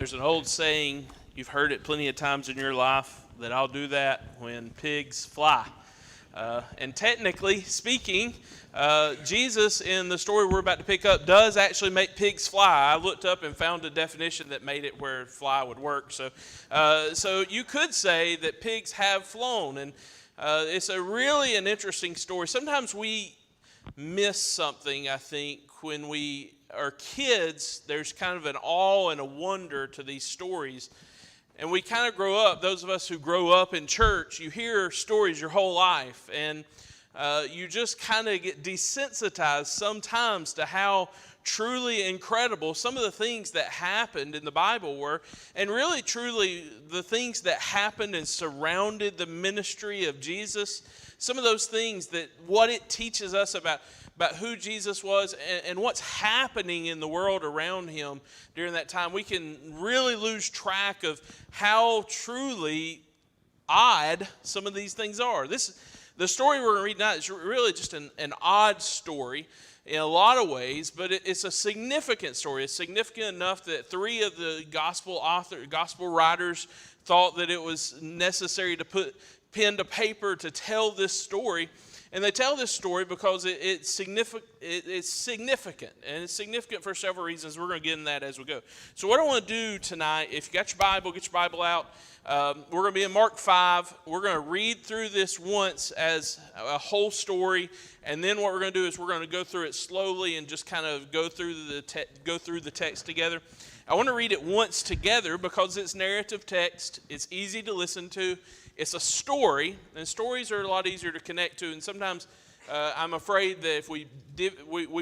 There's an old saying, you've heard it plenty of times in your life, that I'll do that when pigs fly. And technically speaking, Jesus in the story we're about to pick up does actually make pigs fly. I looked up and found a definition that made it where fly would work. So you could say that pigs have flown, and it's really an interesting story. Sometimes we miss something, I think, when we are kids. There's kind of an awe and a wonder to these stories. And we kind of grow up, those of us who grow up in church, you hear stories your whole life, and you just kind of get desensitized sometimes to how truly incredible some of the things that happened in the Bible were, and really truly the things that happened and surrounded the ministry of Jesus. Some of those things, that what it teaches us about who Jesus was and what's happening in the world around him during that time, we can really lose track of how truly odd some of these things are. The story we're going to read now is really just an odd story in a lot of ways, but it's a significant story. It's significant enough that three of the gospel writers thought that it was necessary to put pen to paper to tell this story. And they tell this story because it's significant, and it's significant for several reasons. We're going to get into that as we go. So what I want to do tonight, if you got your Bible, get your Bible out. We're going to be in Mark 5. We're going to read through this once as a whole story, and then what we're going to do is we're going to go through it slowly and just kind of go through the text together. I want to read it once together because it's narrative text. It's easy to listen to. It's a story, and stories are a lot easier to connect to, and sometimes I'm afraid that if we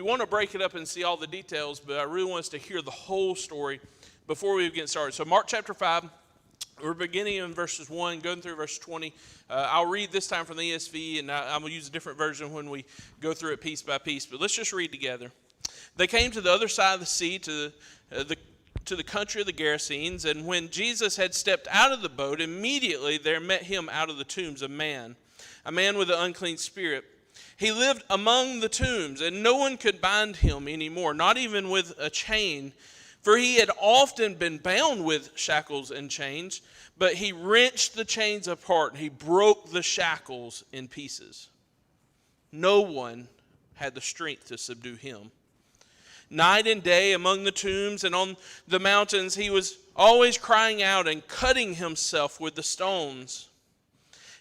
want to break it up and see all the details, but I really want us to hear the whole story before we get started. So Mark chapter 5, we're beginning in verses 1, going through verse 20. I'll read this time from the ESV, and I'm going to use a different version when we go through it piece by piece, but let's just read together. They came to the other side of the sea, to the country of the Gerasenes, and when Jesus had stepped out of the boat, immediately there met him out of the tombs a man with an unclean spirit. He lived among the tombs, and no one could bind him anymore, not even with a chain, for he had often been bound with shackles and chains, but he wrenched the chains apart, and he broke the shackles in pieces. No one had the strength to subdue him. Night and day among the tombs and on the mountains, he was always crying out and cutting himself with the stones.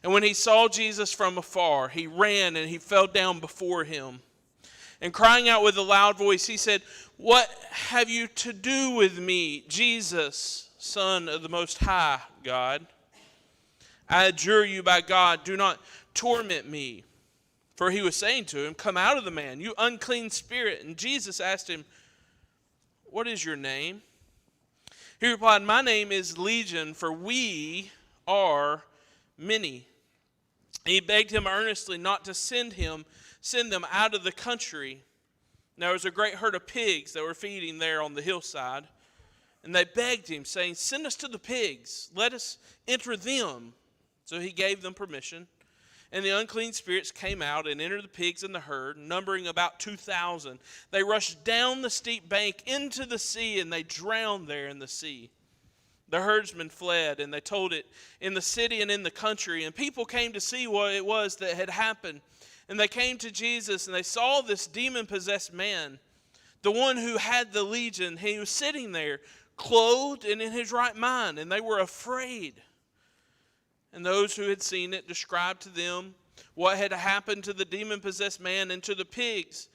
And when he saw Jesus from afar, he ran and he fell down before him. And crying out with a loud voice, he said, "What have you to do with me, Jesus, Son of the Most High God? I adjure you by God, do not torment me." For he was saying to him, "Come out of the man, you unclean spirit." And Jesus asked him, "What is your name?" He replied, "My name is Legion, for we are many." And he begged him earnestly not to send them out of the country. Now there was a great herd of pigs that were feeding there on the hillside. And they begged him, saying, "Send us to the pigs, let us enter them." So he gave them permission. And the unclean spirits came out and entered the pigs in the herd, numbering about 2,000. They rushed down the steep bank into the sea, and they drowned there in the sea. The herdsmen fled, and they told it in the city and in the country. And people came to see what it was that had happened. And they came to Jesus, and they saw this demon-possessed man, the one who had the legion. He was sitting there, clothed and in his right mind, and they were afraid. And those who had seen it described to them what had happened to the demon-possessed man and to the pigs.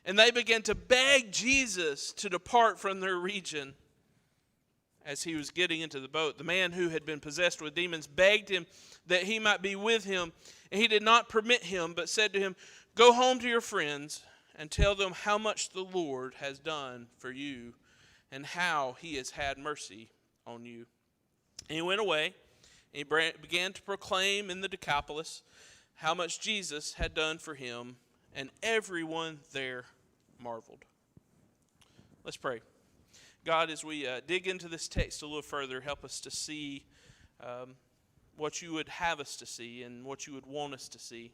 And they began to beg Jesus to depart from their region. As he was getting into the boat, the man who had been possessed with demons begged him that he might be with him. And he did not permit him, but said to him, "Go home to your friends and tell them how much the Lord has done for you and how he has had mercy on you." And he went away. He began to proclaim in the Decapolis how much Jesus had done for him, and everyone there marveled. Let's pray. God, as we dig into this text a little further, help us to see what you would have us to see and what you would want us to see.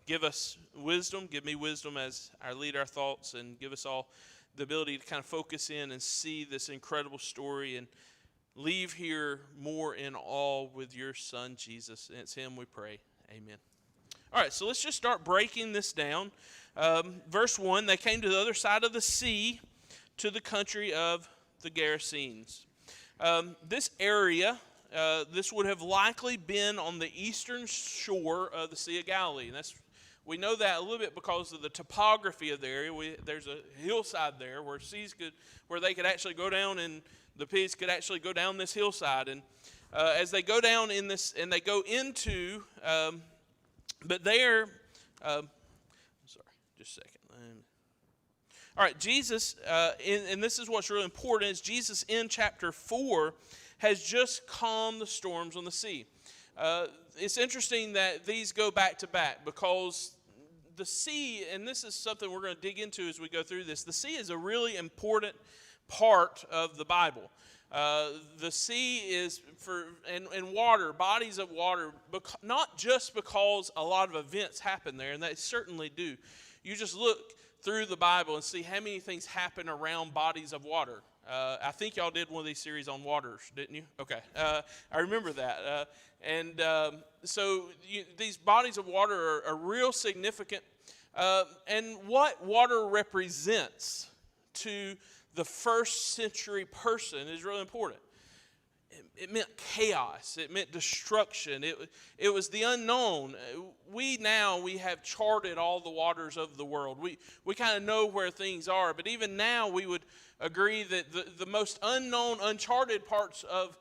Give us wisdom. Give me wisdom as I lead our thoughts, and give us all the ability to kind of focus in and see this incredible story and leave here more in awe with your Son, Jesus. And it's him we pray. Amen. All right, so let's just start breaking this down. Verse 1, they came to the other side of the sea to the country of the Gerasenes. This area, this would have likely been on the eastern shore of the Sea of Galilee. And we know that a little bit because of the topography of the area. There's a hillside there where they could actually go down, and the pigs could actually go down this hillside. And as they go down in this, and they go into, but there, sorry, just a second. All right, Jesus, and this is what's really important, is Jesus in chapter 4 has just calmed the storms on the sea. It's interesting that these go back to back because the sea, and this is something we're going to dig into as we go through this, the sea is a really important part of the Bible. The sea is and water, bodies of water, not just because a lot of events happen there, and they certainly do. You just look through the Bible and see how many things happen around bodies of water. I think y'all did one of these series on waters, didn't you? Okay, I remember that. So these bodies of water are real significant. And what water represents to the first century person is really important. It meant chaos. It meant destruction. It was the unknown. We have charted all the waters of the world. We kind of know where things are. But even now we would agree that the most unknown, uncharted parts of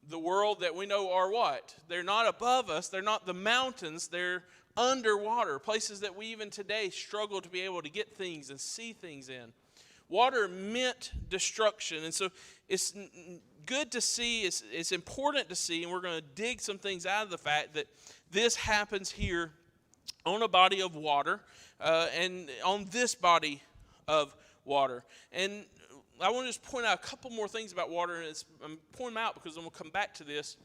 the world that we know are what? They're not above us. They're not the mountains. They're underwater. Places that we even today struggle to be able to get things and see things in. Water meant destruction. And so it's good to see, it's important to see, and we're going to dig some things out of the fact that this happens here on a body of water, and on this body of water. And I want to just point out a couple more things about water, and I'm pointing them out because I'm going to come back to this.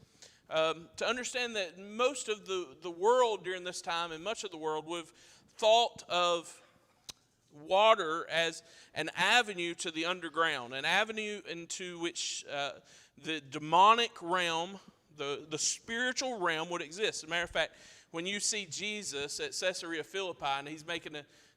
To understand that most of the world during this time, and much of the world, would have thought of water as an avenue to the underground, an avenue into which the demonic realm, the spiritual realm would exist. As a matter of fact, when you see Jesus at Caesarea Philippi and he's making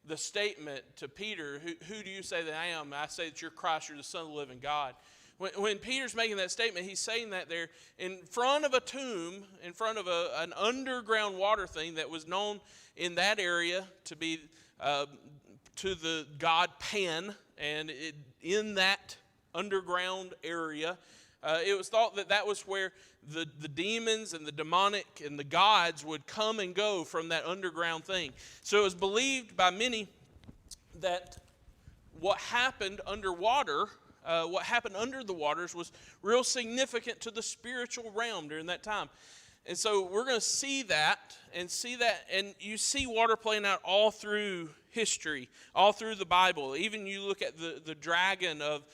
the statement to Peter, who do you say that I am? I say that you're Christ, you're the Son of the living God. When Peter's making that statement, he's saying that there in front of a tomb, in front of an underground water thing that was known in that area to be to the god Pan, and in that underground area, it was thought that was where the demons and the demonic and the gods would come and go from that underground thing. So it was believed by many that what happened underwater, what happened under the waters, was real significant to the spiritual realm during that time. And so we're going to see that, and you see water playing out all through history, all through the Bible. Even you look at the dragon of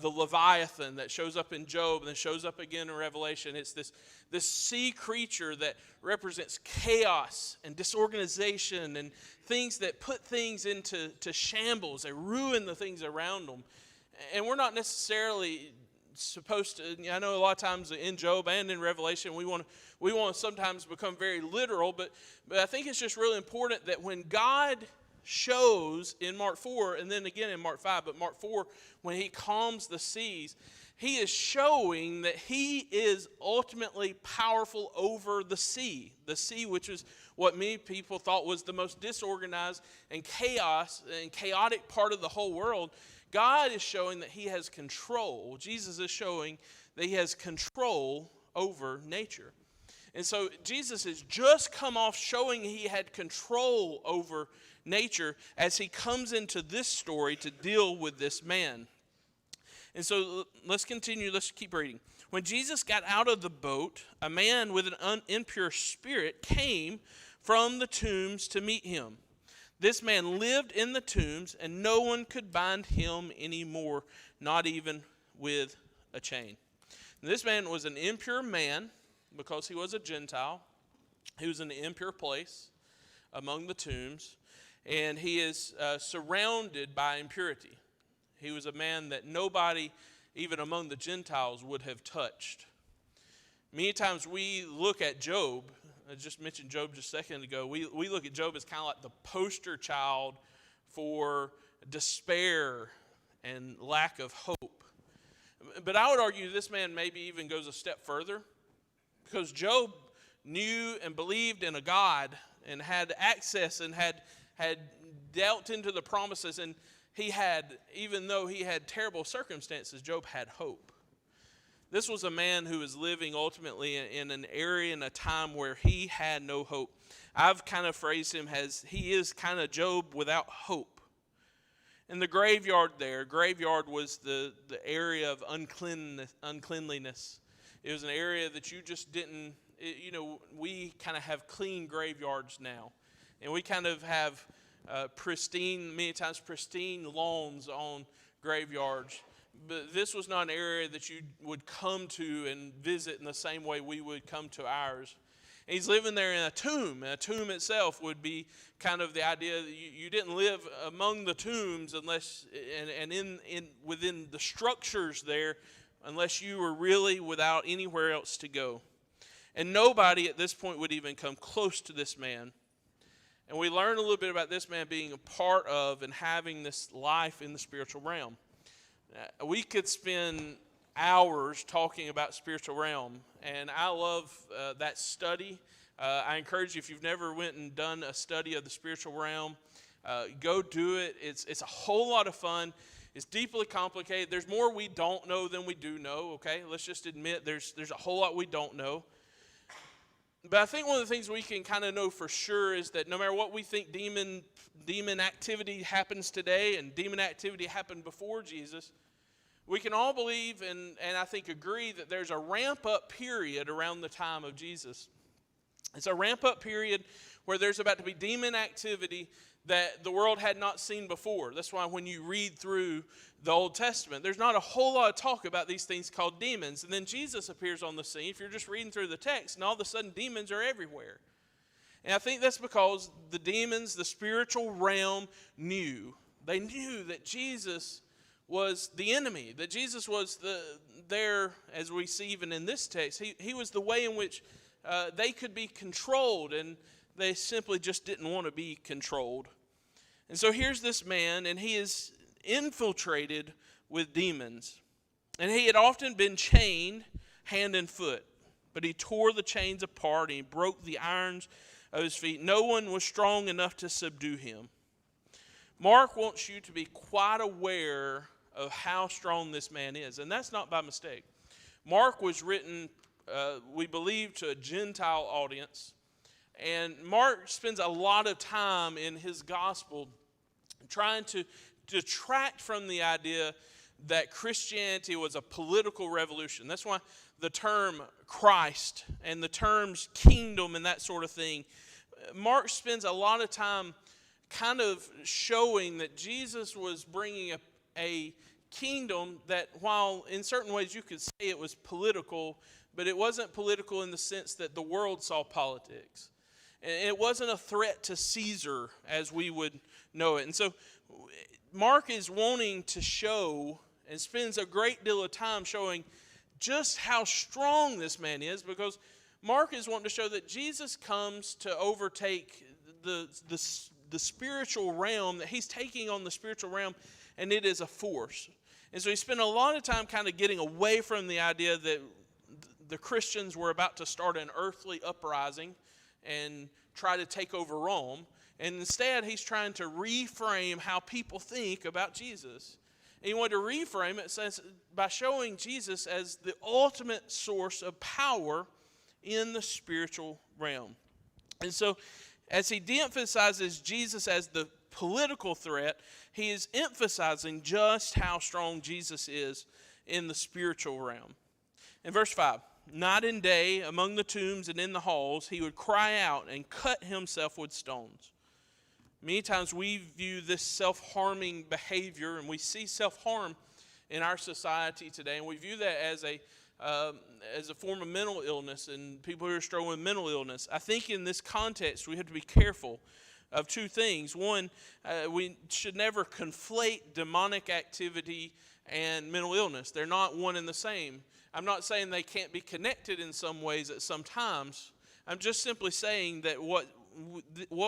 the Leviathan that shows up in Job and then shows up again in Revelation. It's this sea creature that represents chaos and disorganization and things that put things into shambles. They ruin the things around them. And we're not necessarily supposed to, I know a lot of times in Job and in Revelation we want to sometimes become very literal, but I think it's just really important that when God shows in Mark 4 and then again in Mark 5, but Mark 4, when he calms the seas, he is showing that he is ultimately powerful over the sea which is what many people thought was the most disorganized and chaotic part of the whole world. God is showing that he has control. Jesus is showing that he has control over nature. And so Jesus has just come off showing he had control over nature as he comes into this story to deal with this man. And so let's continue. Let's keep reading. When Jesus got out of the boat, a man with an impure spirit came from the tombs to meet him. This man lived in the tombs, and no one could bind him anymore, not even with a chain. And this man was an impure man because he was a Gentile. He was in an impure place among the tombs, and he is surrounded by impurity. He was a man that nobody even among the Gentiles, would have touched. Many times we look at Job, I just mentioned Job just a second ago, we look at Job as kind of like the poster child for despair and lack of hope. But I would argue this man maybe even goes a step further, because Job knew and believed in a God and had access and had dealt into the promises, and he had, even though he had terrible circumstances, Job had hope. This was a man who was living ultimately in an area and a time where he had no hope. I've kind of phrased him as he is kind of Job without hope. In the graveyard was the area of uncleanliness. It was an area that you just didn't, we kind of have clean graveyards now. And we kind of have many times pristine lawns on graveyards. But this was not an area that you would come to and visit in the same way we would come to ours. And he's living there in a tomb. And a tomb itself would be kind of the idea that you didn't live among the tombs unless, and within the structures there, unless you were really without anywhere else to go. And nobody at this point would even come close to this man. And we learn a little bit about this man being a part of and having this life in the spiritual realm. We could spend hours talking about spiritual realm, and I love that study. I encourage you, if you've never went and done a study of the spiritual realm, go do it. It's a whole lot of fun. It's deeply complicated. There's more we don't know than we do know, okay? Let's just admit there's a whole lot we don't know. But I think one of the things we can kind of know for sure is that no matter what we think demon activity happens today and demon activity happened before Jesus, we can all believe and I think agree that there's a ramp-up period around the time of Jesus. It's a ramp-up period where there's about to be demon activity that the world had not seen before. That's why when you read through the Old Testament, there's not a whole lot of talk about these things called demons. And then Jesus appears on the scene. If you're just reading through the text, and all of a sudden demons are everywhere. And I think that's because the demons, the spiritual realm, knew. They knew that Jesus was the enemy, that Jesus was there, as we see even in this text, he was the way in which they could be controlled, and they simply just didn't want to be controlled. And so here's this man, and he is infiltrated with demons. And he had often been chained hand and foot, but he tore the chains apart and he broke the irons of his feet. No one was strong enough to subdue him. Mark wants you to be quite aware of how strong this man is, and that's not by mistake. Mark was written, we believe, to a Gentile audience. And Mark spends a lot of time in his gospel trying to detract from the idea that Christianity was a political revolution. That's why the term Christ and the terms kingdom and that sort of thing, Mark spends a lot of time kind of showing that Jesus was bringing a kingdom that, while in certain ways you could say it was political, but it wasn't political in the sense that the world saw politics. And it wasn't a threat to Caesar as we would know it. And so Mark is wanting to show and spends a great deal of time showing just how strong this man is, because Mark is wanting to show that Jesus comes to overtake the spiritual realm, that he's taking on the spiritual realm, and it is a force. And so he spent a lot of time kind of getting away from the idea that the Christians were about to start an earthly uprising and try to take over Rome. And instead, he's trying to reframe how people think about Jesus. And he wanted to reframe it by showing Jesus as the ultimate source of power in the spiritual realm. And so, as he de-emphasizes Jesus as the political threat, he is emphasizing just how strong Jesus is in the spiritual realm. In verse 5, night and day among the tombs and in the halls, he would cry out and cut himself with stones. Many times we view this self-harming behavior, and we see self-harm in our society today, and we view that as a form of mental illness and people who are struggling with mental illness. I think in this context we have to be careful of two things. One, we should never conflate demonic activity and mental illness. They're not one and the same. I'm not saying they can't be connected in some ways at some times. I'm just simply saying that what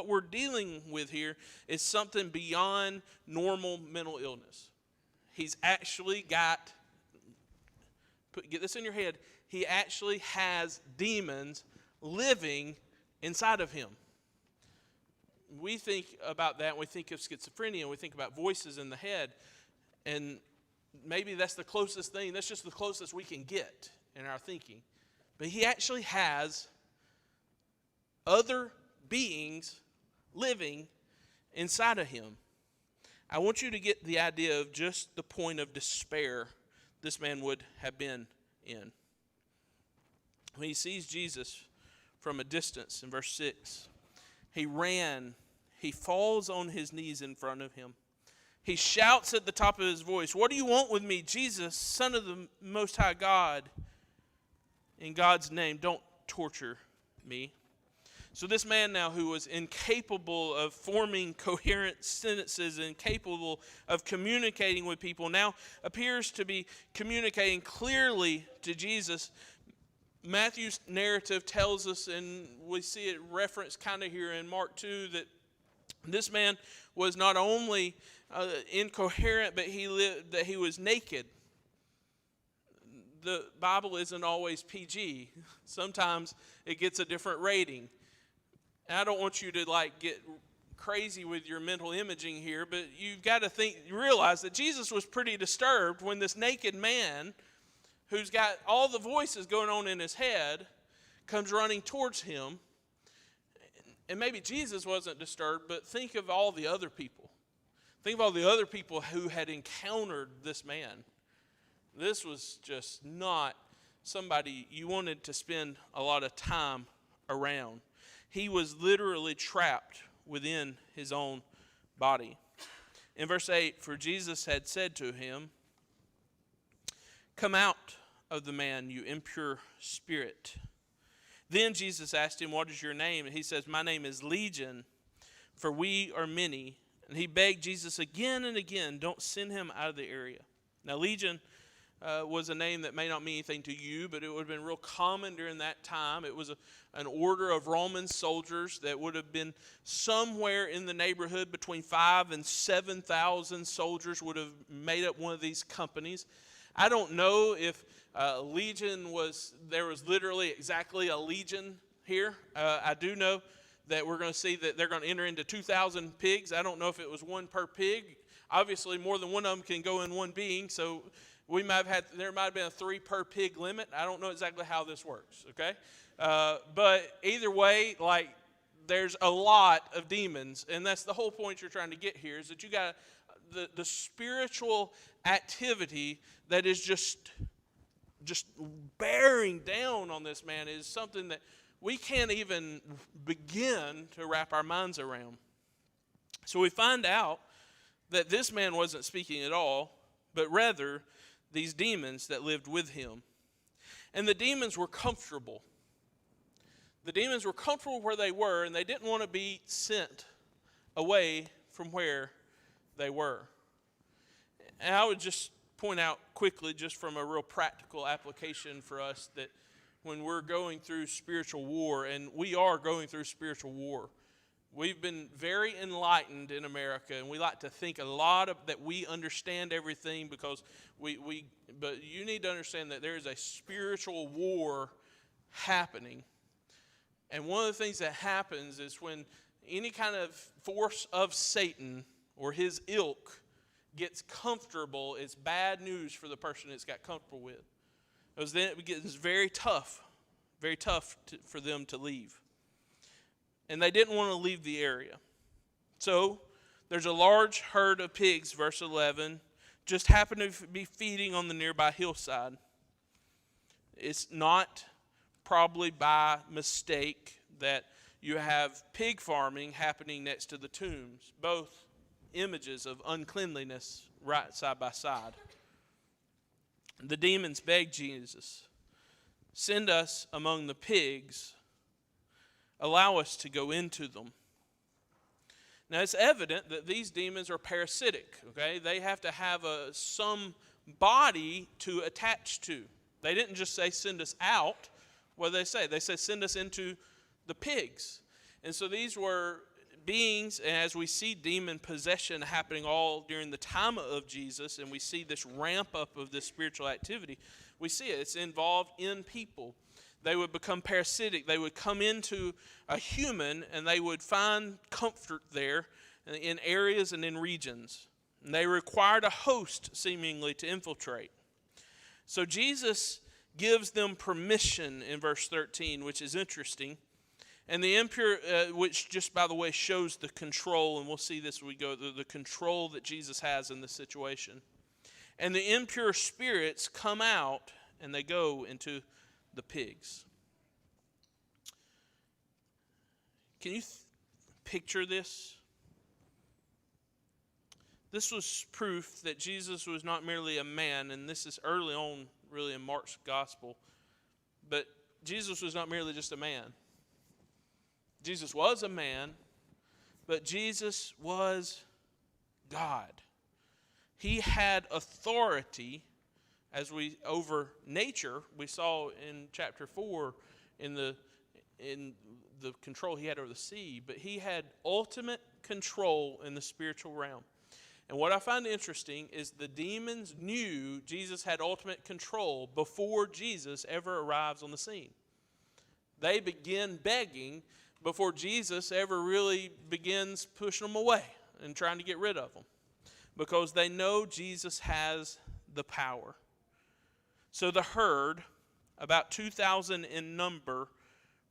we're dealing with here is something beyond normal mental illness. He's actually got, get this in your head, he actually has demons living inside of him. We think about that, and we think of schizophrenia, and we think about voices in the head, and maybe that's the closest thing, that's just the closest we can get in our thinking. But he actually has other beings living inside of him. I want you to get the idea of just the point of despair this man would have been in. When he sees Jesus from a distance, in verse 6, he ran, he falls on his knees in front of him. He shouts at the top of his voice, "What do you want with me, Jesus, Son of the Most High God? In God's name, don't torture me." So this man now, who was incapable of forming coherent sentences, incapable of communicating with people, now appears to be communicating clearly to Jesus. Matthew's narrative tells us, and we see it referenced kind of here in Mark 2, that this man was not only incoherent, but that he was naked. The Bible isn't always PG. Sometimes it gets a different rating. And I don't want you to get crazy with your mental imaging here, but you've got to realize that Jesus was pretty disturbed when this naked man, who's got all the voices going on in his head, comes running towards him. And maybe Jesus wasn't disturbed, but think of all the other people. Think of all the other people who had encountered this man. This was just not somebody you wanted to spend a lot of time around. He was literally trapped within his own body. In verse 8, for Jesus had said to him, "Come out of the man, you impure spirit." Then Jesus asked him, "What is your name?" And he says, "My name is Legion, for we are many." And he begged Jesus again and again, don't send him out of the area. Now, Legion was a name that may not mean anything to you, but it would have been real common during that time. It was an order of Roman soldiers that would have been somewhere in the neighborhood between 5,000 and 7,000 soldiers would have made up one of these companies. I don't know if legion there was literally exactly a legion here. I do know that we're going to see that they're going to enter into 2,000 pigs. I don't know if it was one per pig. Obviously, more than one of them can go in one being, so there might have been a 3 per pig limit. I don't know exactly how this works, okay? But either way, there's a lot of demons, and that's the whole point you're trying to get here, is that you got the spiritual activity that is just bearing down on this man is something that we can't even begin to wrap our minds around. So we find out that this man wasn't speaking at all, but rather these demons that lived with him. And the demons were comfortable. The demons were comfortable where they were, and they didn't want to be sent away from where they were. And I would just point out quickly, just from a real practical application for us, that when we're going through spiritual war, and we are going through spiritual war, we've been very enlightened in America, and we like to think a lot that we understand everything because but you need to understand that there is a spiritual war happening. And one of the things that happens is when any kind of force of Satan or his ilk gets comfortable, it's bad news for the person it's got comfortable with. Because then it gets very tough for them to leave. And they didn't want to leave the area. So there's a large herd of pigs, verse 11, just happened to be feeding on the nearby hillside. It's not probably by mistake that you have pig farming happening next to the tombs, both images of uncleanliness right side by side. The demons begged Jesus, "Send us among the pigs. Allow us to go into them." Now, it's evident that these demons are parasitic, okay? They have to have some body to attach to. They didn't just say, send us out. What did they say? They said, send us into the pigs. And so these were beings, and as we see demon possession happening all during the time of Jesus, and we see this ramp up of this spiritual activity, we see it. It's involved in people. They would become parasitic. They would come into a human, and they would find comfort there in areas and in regions. And they required a host, seemingly, to infiltrate. So Jesus gives them permission in verse 13, which is interesting. And the impure, which just, by the way, shows the control, and we'll see this as we go, the control that Jesus has in this situation. And the impure spirits come out, and they go into the pigs. Can you picture this? This was proof that Jesus was not merely a man, and this is early on, really, in Mark's gospel. But Jesus was not merely just a man. Jesus was a man, but Jesus was God. He had authority over nature. We saw in chapter 4 in the control he had over the sea, but he had ultimate control in the spiritual realm. And what I find interesting is the demons knew Jesus had ultimate control before Jesus ever arrives on the scene. They begin begging before Jesus ever really begins pushing them away and trying to get rid of them, because they know Jesus has the power. So the herd, about 2,000 in number,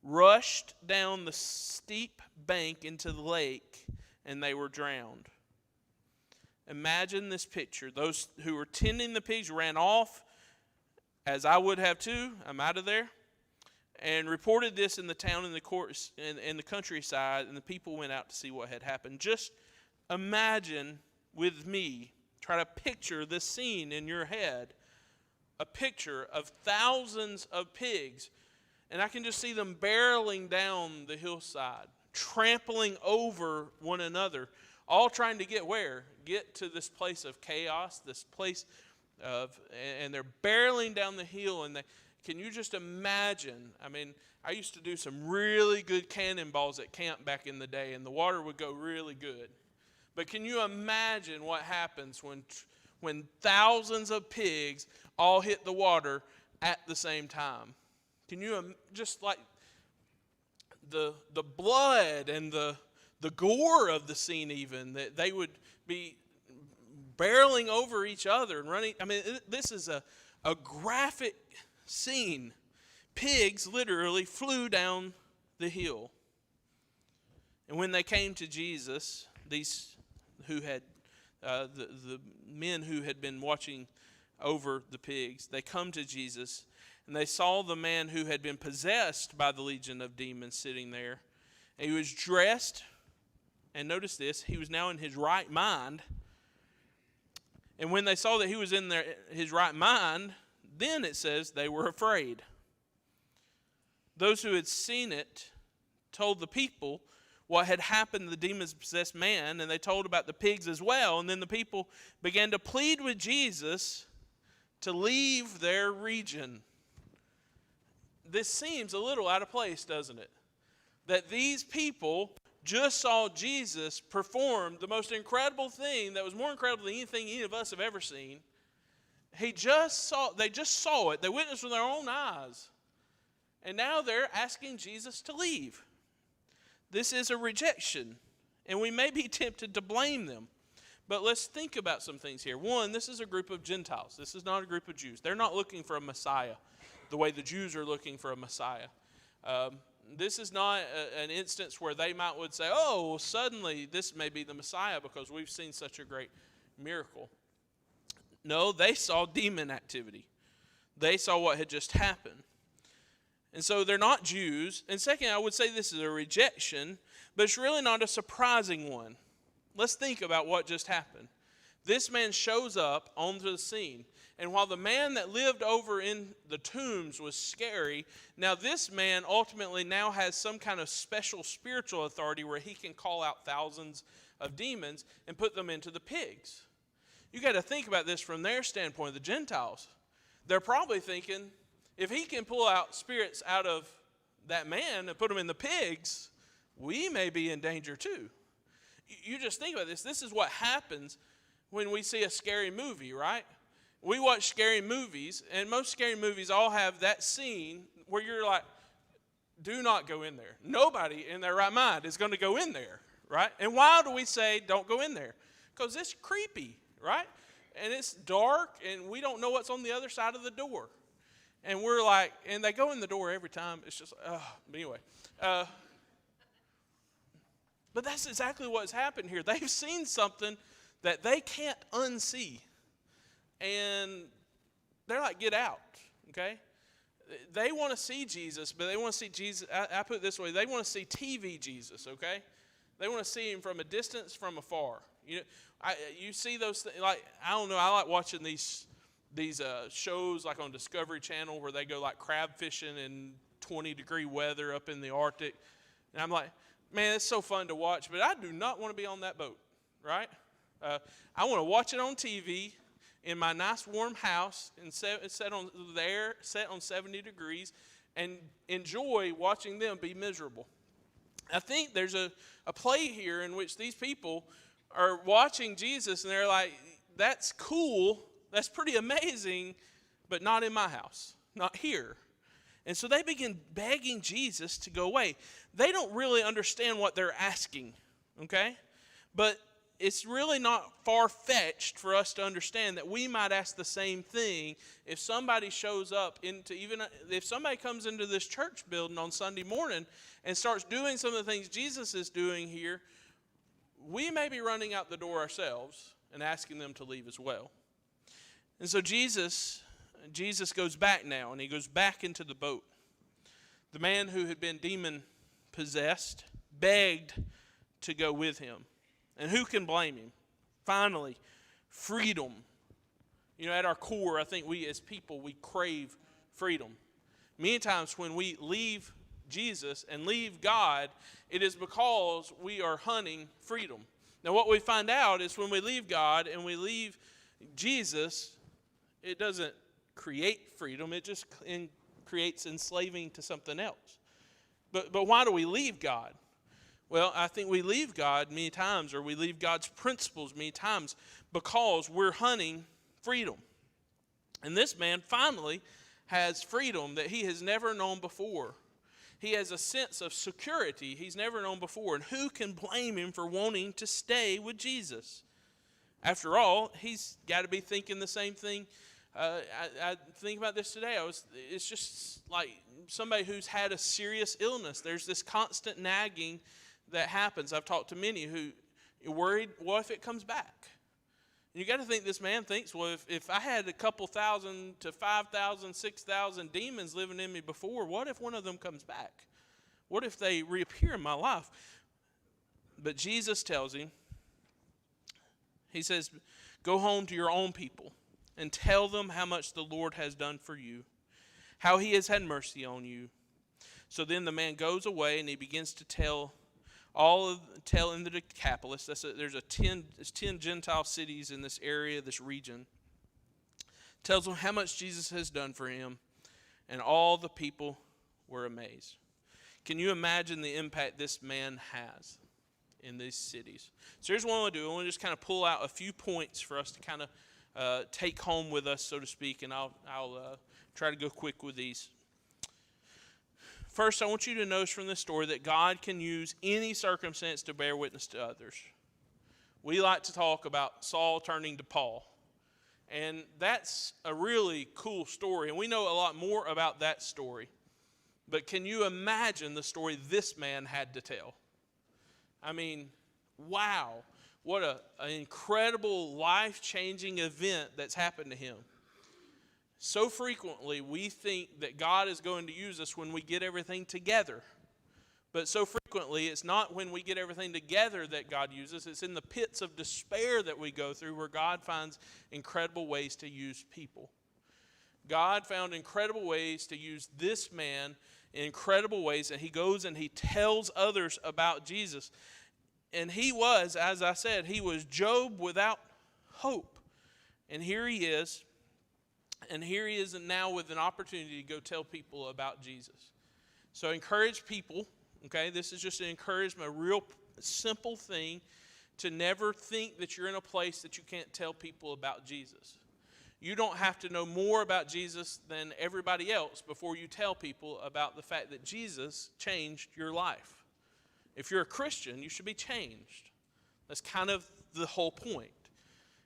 rushed down the steep bank into the lake, and they were drowned. Imagine this picture. Those who were tending the pigs ran off, as I would have too. I'm out of there. And reported this in the town and the courts in the countryside, and the people went out to see what had happened. Just imagine with me, try to picture this scene in your head, a picture of thousands of pigs, and I can just see them barreling down the hillside, trampling over one another, all trying to get where? Get to this place of chaos, this place of, and they're barreling down the hill, and can you just imagine? I mean, I used to do some really good cannonballs at camp back in the day, and the water would go really good. But can you imagine what happens when thousands of pigs all hit the water at the same time? Can you just like the blood and the gore of the scene, even that they would be barreling over each other and running? I mean, this is a graphic scene. Pigs literally flew down the hill. And when they came to Jesus, these who had the men who had been watching over the pigs, they come to Jesus, and they saw the man who had been possessed by the legion of demons sitting there. And he was dressed, and notice this, he was now in his right mind. And when they saw that he was in his right mind, then it says they were afraid. Those who had seen it told the people what had happened to the demon-possessed man, and they told about the pigs as well. And then the people began to plead with Jesus to leave their region. This seems a little out of place, doesn't it? That these people just saw Jesus perform the most incredible thing that was more incredible than anything any of us have ever seen. They just saw it. They witnessed with their own eyes. And now they're asking Jesus to leave. This is a rejection, and we may be tempted to blame them. But let's think about some things here. One, this is a group of Gentiles. This is not a group of Jews. They're not looking for a Messiah the way the Jews are looking for a Messiah. This is not an instance where they would say, oh, well, suddenly this may be the Messiah because we've seen such a great miracle. No, they saw demon activity. They saw what had just happened. And so they're not Jews. And second, I would say this is a rejection, but it's really not a surprising one. Let's think about what just happened. This man shows up onto the scene. And while the man that lived over in the tombs was scary, now this man ultimately now has some kind of special spiritual authority where he can call out thousands of demons and put them into the pigs. You got to think about this from their standpoint, the Gentiles. They're probably thinking, if he can pull out spirits out of that man and put them in the pigs, we may be in danger too. You just think about this. This is what happens when we see a scary movie, right? We watch scary movies, and most scary movies all have that scene where you're like, do not go in there. Nobody in their right mind is going to go in there, right? And why do we say don't go in there? Because it's creepy, right? And it's dark, and we don't know what's on the other side of the door. And we're like, and they go in the door every time. It's just, anyway. But that's exactly what's happened here. They've seen something that they can't unsee. And they're like, get out, okay? They want to see Jesus, but they want to see Jesus. I put it this way. They want to see TV Jesus, okay? They want to see him from a distance, from afar. You see those things, like, I don't know, I like watching these shows like on Discovery Channel where they go like crab fishing in 20-degree weather up in the Arctic. And I'm like, man, it's so fun to watch, but I do not want to be on that boat, right? I want to watch it on TV in my nice warm house and set on 70 degrees and enjoy watching them be miserable. I think there's a play here in which these people are watching Jesus and they're like, that's cool, that's pretty amazing, but not in my house, not here. And so they begin begging Jesus to go away. They don't really understand what they're asking, okay? But it's really not far-fetched for us to understand that we might ask the same thing if somebody shows up if somebody comes into this church building on Sunday morning and starts doing some of the things Jesus is doing here. We may be running out the door ourselves and asking them to leave as well. And so Jesus goes back now, and he goes back into the boat. The man who had been demon-possessed begged to go with him. And who can blame him? Finally, freedom. At our core, I think we as people, we crave freedom. Many times when we leave Jesus and leave God, it is because we are hunting freedom. Now, what we find out is when we leave God and we leave Jesus, it doesn't create freedom. It just creates enslaving to something else. But why do we leave God? Well, I think we leave God many times, or we leave God's principles many times because we're hunting freedom. And this man finally has freedom that he has never known before. He has a sense of security he's never known before. And who can blame him for wanting to stay with Jesus? After all, he's got to be thinking the same thing. I think about this today. It's just like somebody who's had a serious illness. There's this constant nagging that happens. I've talked to many who are worried, what if it comes back? And you got to think this man thinks, well, if I had a couple thousand to 5,000, 6,000 demons living in me before, what if one of them comes back? What if they reappear in my life? But Jesus tells him, he says, go home to your own people and tell them how much the Lord has done for you, how he has had mercy on you. So then the man goes away and he begins to tell in the Decapolis. There's 10 Gentile cities in this area, this region. Tells them how much Jesus has done for him, and all the people were amazed. Can you imagine the impact this man has in these cities? So here's what I want to do. I want to just kind of pull out a few points for us to kind of take home with us, so to speak, and I'll try to go quick with these. First, I want you to notice from this story that God can use any circumstance to bear witness to others. We like to talk about Saul turning to Paul. And that's a really cool story. And we know a lot more about that story. But can you imagine the story this man had to tell? I mean, wow. What an incredible, life-changing event that's happened to him. So frequently, we think that God is going to use us when we get everything together. But so frequently, it's not when we get everything together that God uses. It's in the pits of despair that we go through where God finds incredible ways to use people. God found incredible ways to use this man in incredible ways, and he goes and he tells others about Jesus. And he was, as I said, he was Job without hope. And here he is. And here he is now with an opportunity to go tell people about Jesus. So encourage people, okay? This is just an encouragement, a real simple thing, to never think that you're in a place that you can't tell people about Jesus. You don't have to know more about Jesus than everybody else before you tell people about the fact that Jesus changed your life. If you're a Christian, you should be changed. That's kind of the whole point.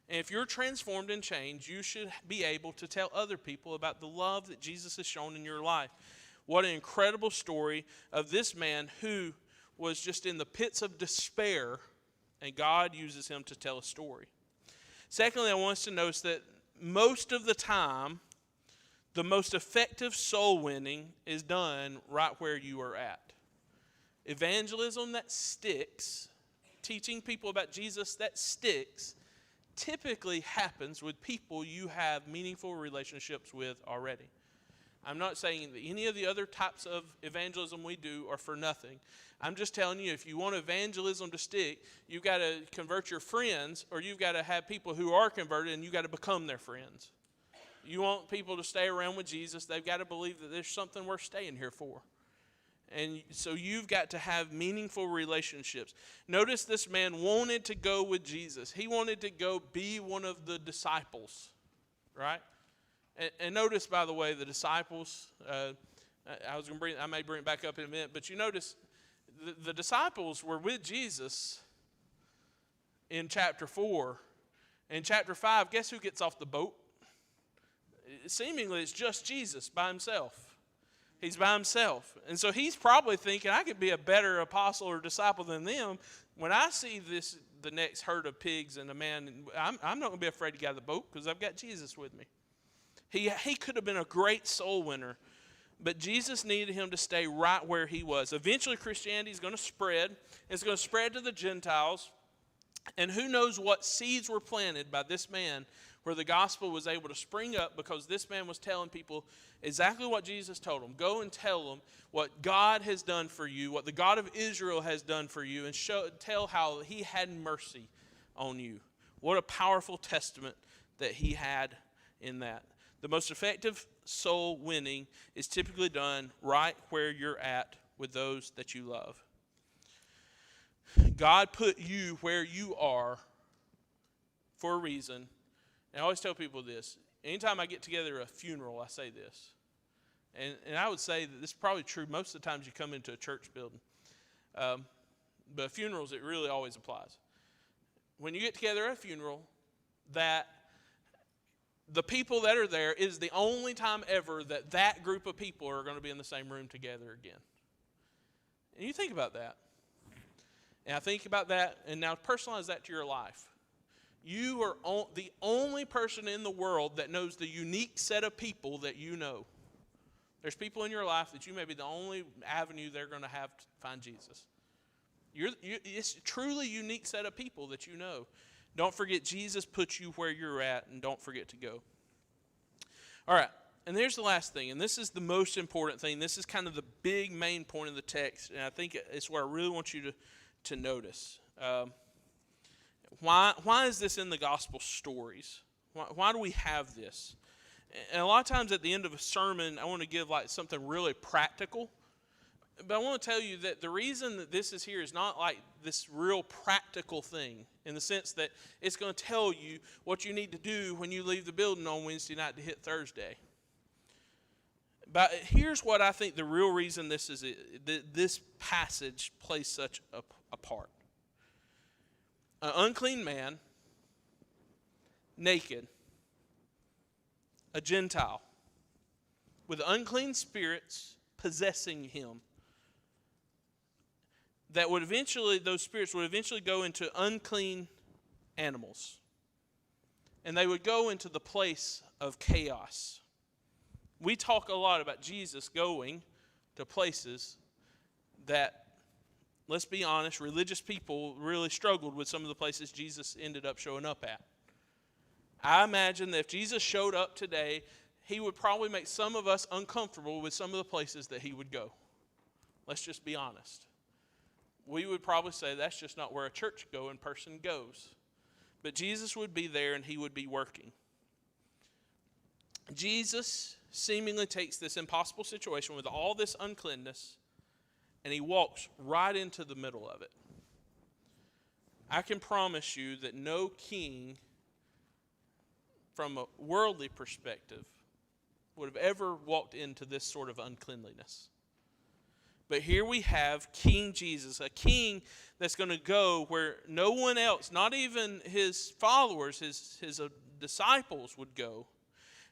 And if you're transformed and changed, you should be able to tell other people about the love that Jesus has shown in your life. What an incredible story of this man who was just in the pits of despair, and God uses him to tell a story. Secondly, I want us to notice that most of the time, the most effective soul winning is done right where you are at. Evangelism that sticks, teaching people about Jesus that sticks, typically happens with people you have meaningful relationships with already. I'm not saying that any of the other types of evangelism we do are for nothing. I'm just telling you, if you want evangelism to stick, you've got to convert your friends, or you've got to have people who are converted and you've got to become their friends. You want people to stay around with Jesus, they've got to believe that there's something worth staying here for. And so you've got to have meaningful relationships. Notice this man wanted to go with Jesus. He wanted to go be one of the disciples, right? And notice, by the way, the disciples, I may bring it back up in a minute, but you notice the disciples were with Jesus in chapter 4. In chapter 5, guess who gets off the boat? Seemingly, it's just Jesus by himself. He's by himself. And so he's probably thinking, I could be a better apostle or disciple than them. When I see the next herd of pigs and a man, I'm not going to be afraid to get out of the boat because I've got Jesus with me. He could have been a great soul winner, but Jesus needed him to stay right where he was. Eventually, Christianity is going to spread. It's going to spread to the Gentiles. And who knows what seeds were planted by this man where the gospel was able to spring up because this man was telling people exactly what Jesus told them. Go and tell them what God has done for you, what the God of Israel has done for you, and tell how he had mercy on you. What a powerful testament that he had in that. The most effective soul winning is typically done right where you're at with those that you love. God put you where you are for a reason. And I always tell people this. Anytime I get together at a funeral, I say this. And I would say that this is probably true most of the times you come into a church building. But funerals, it really always applies. When you get together at a funeral, that the people that are there is the only time ever that group of people are going to be in the same room together again. And you think about that. And I think about that, and now personalize that to your life. You are the only person in the world that knows the unique set of people that you know. There's people in your life that you may be the only avenue they're going to have to find Jesus. It's a truly unique set of people that you know. Don't forget, Jesus put you where you're at, and don't forget to go. All right, and there's the last thing, and this is the most important thing. This is kind of the big main point of the text, and I think it's where I really want you to notice. Why is this in the gospel stories? Why do we have this? And a lot of times at the end of a sermon, I want to give like something really practical. But I want to tell you that the reason that this is here is not like this real practical thing in the sense that it's going to tell you what you need to do when you leave the building on Wednesday night to hit Thursday. But here's what I think the real reason this passage plays such a part. An unclean man, naked, a Gentile, with unclean spirits possessing him, those spirits would eventually go into unclean animals. And they would go into the place of chaos. We talk a lot about Jesus going to places that, let's be honest, religious people really struggled with some of the places Jesus ended up showing up at. I imagine that if Jesus showed up today, he would probably make some of us uncomfortable with some of the places that he would go. Let's just be honest. We would probably say that's just not where a church-going person goes. But Jesus would be there and he would be working. Jesus seemingly takes this impossible situation with all this uncleanness, and he walks right into the middle of it. I can promise you that no king, from a worldly perspective, would have ever walked into this sort of uncleanliness. But here we have King Jesus, a king that's going to go where no one else, not even his followers, his disciples would go.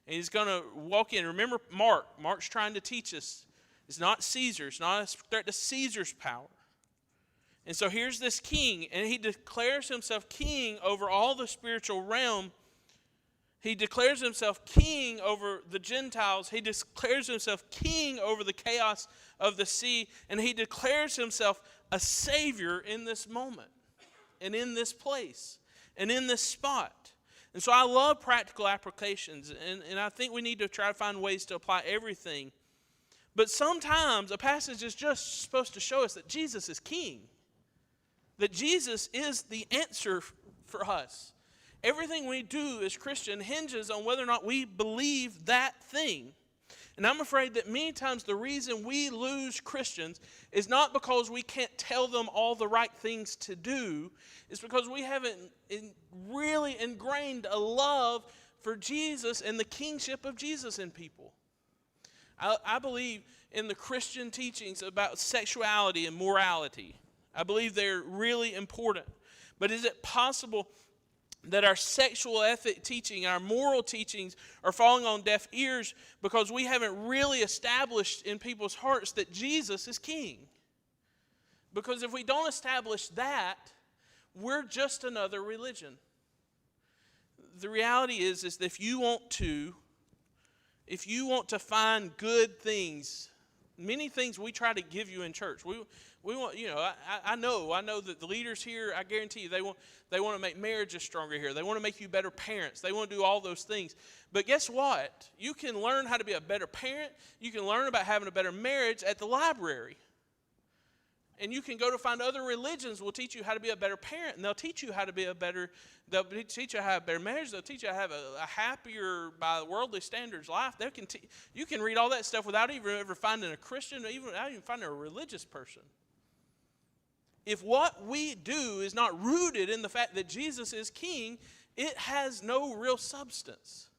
And he's going to walk in. Remember Mark. Mark's trying to teach us. It's not Caesar. It's not a threat to Caesar's power. And so here's this king, and he declares himself king over all the spiritual realm. He declares himself king over the Gentiles. He declares himself king over the chaos of the sea. And he declares himself a savior in this moment and in this place and in this spot. And so I love practical applications. And I think we need to try to find ways to apply everything. But sometimes a passage is just supposed to show us that Jesus is king. That Jesus is the answer for us. Everything we do as Christian hinges on whether or not we believe that thing. And I'm afraid that many times the reason we lose Christians is not because we can't tell them all the right things to do. It's because we haven't really ingrained a love for Jesus and the kingship of Jesus in people. I believe in the Christian teachings about sexuality and morality. I believe they're really important. But is it possible that our sexual ethic teaching, our moral teachings are falling on deaf ears because we haven't really established in people's hearts that Jesus is king? Because if we don't establish that, we're just another religion. The reality is that if you want to find good things, many things we try to give you in church. We want, I know that the leaders here, I guarantee you, they want to make marriages stronger here. They want to make you better parents. They want to do all those things. But guess what? You can learn how to be a better parent. You can learn about having a better marriage at the library. And you can go to find other religions will teach you how to be a better parent, and they'll teach you how to be they'll teach you how to have a better marriage. They'll teach you how to have a happier, by worldly standards, life. You can read all that stuff without even ever finding a Christian, without even finding a religious person. If what we do is not rooted in the fact that Jesus is king, it has no real substance.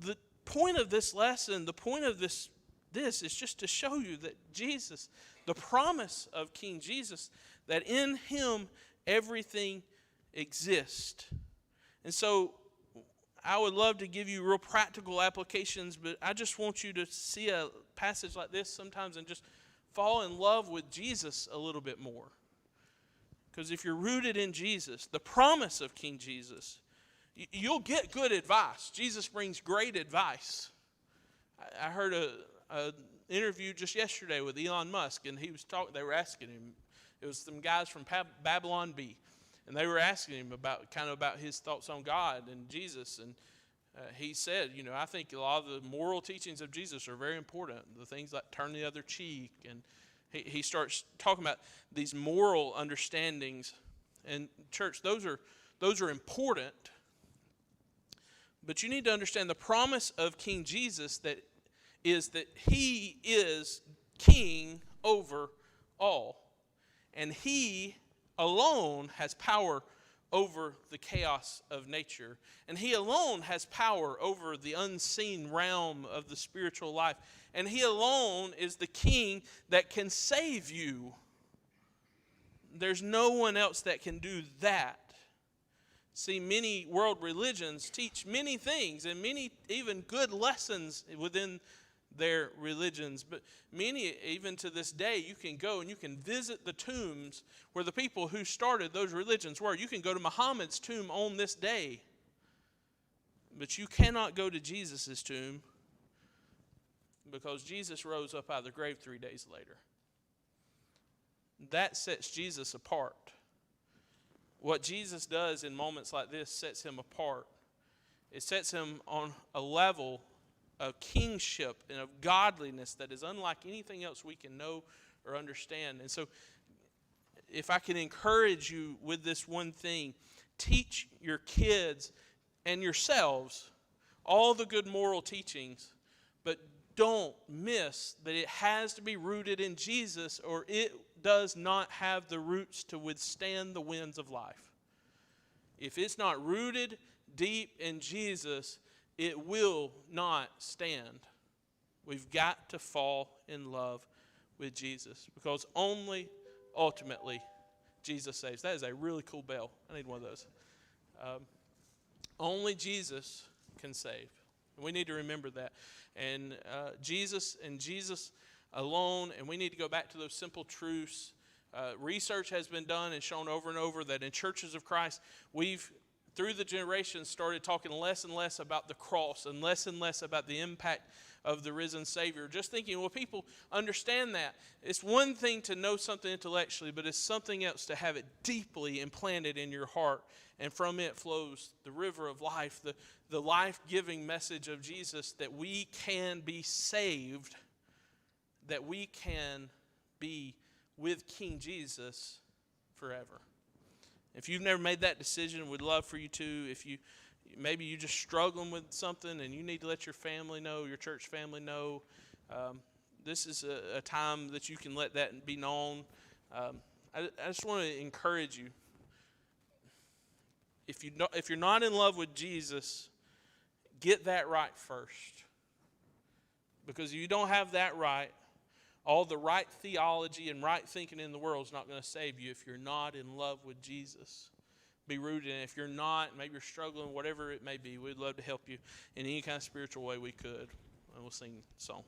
The point of this lesson, the point of this is just to show you that Jesus, the promise of King Jesus, that in him everything exists. And so I would love to give you real practical applications, but I just want you to see a passage like this sometimes and just fall in love with Jesus a little bit more. Because if you're rooted in Jesus, the promise of King Jesus, you'll get good advice. Jesus brings great advice. I heard an interview just yesterday with Elon Musk, and he was talking. They were asking him. It was some guys from Babylon Bee, and they were asking him about his thoughts on God and Jesus. And he said, I think a lot of the moral teachings of Jesus are very important. The things like turn the other cheek, and he starts talking about these moral understandings. And church, those are important. But you need to understand the promise of King Jesus that he is king over all. And he alone has power over the chaos of nature. And he alone has power over the unseen realm of the spiritual life. And he alone is the king that can save you. There's no one else that can do that. See, many world religions teach many things and many even good lessons within their religions. But many, even to this day, you can go and you can visit the tombs where the people who started those religions were. You can go to Muhammad's tomb on this day. But you cannot go to Jesus' tomb because Jesus rose up out of the grave 3 days later. That sets Jesus apart. What Jesus does in moments like this sets him apart. It sets him on a level of kingship and of godliness that is unlike anything else we can know or understand. And so if I can encourage you with this one thing, teach your kids and yourselves all the good moral teachings, but don't miss that it has to be rooted in Jesus, or it does not have the roots to withstand the winds of life. If it's not rooted deep in Jesus, it will not stand. We've got to fall in love with Jesus, because only ultimately Jesus saves. That is a really cool bell. I need one of those. Only Jesus can save. We need to remember that. And Jesus alone, and we need to go back to those simple truths. Research has been done and shown over and over that in churches of Christ, we've, through the generations, started talking less and less about the cross and less about the impact of the risen Savior. Just thinking, well, people understand that. It's one thing to know something intellectually, but it's something else to have it deeply implanted in your heart. And from it flows the river of life, the life-giving message of Jesus, that we can be saved, that we can be with King Jesus forever. If you've never made that decision, we'd love for you to. If maybe you're just struggling with something and you need to let your family know, your church family know, this is a time that you can let that be known. I just want to encourage you. If you're not in love with Jesus, get that right first. Because if you don't have that right, all the right theology and right thinking in the world is not going to save you if you're not in love with Jesus. Be rooted in it. If you're not, maybe you're struggling, whatever it may be, we'd love to help you in any kind of spiritual way we could. And we'll sing a song.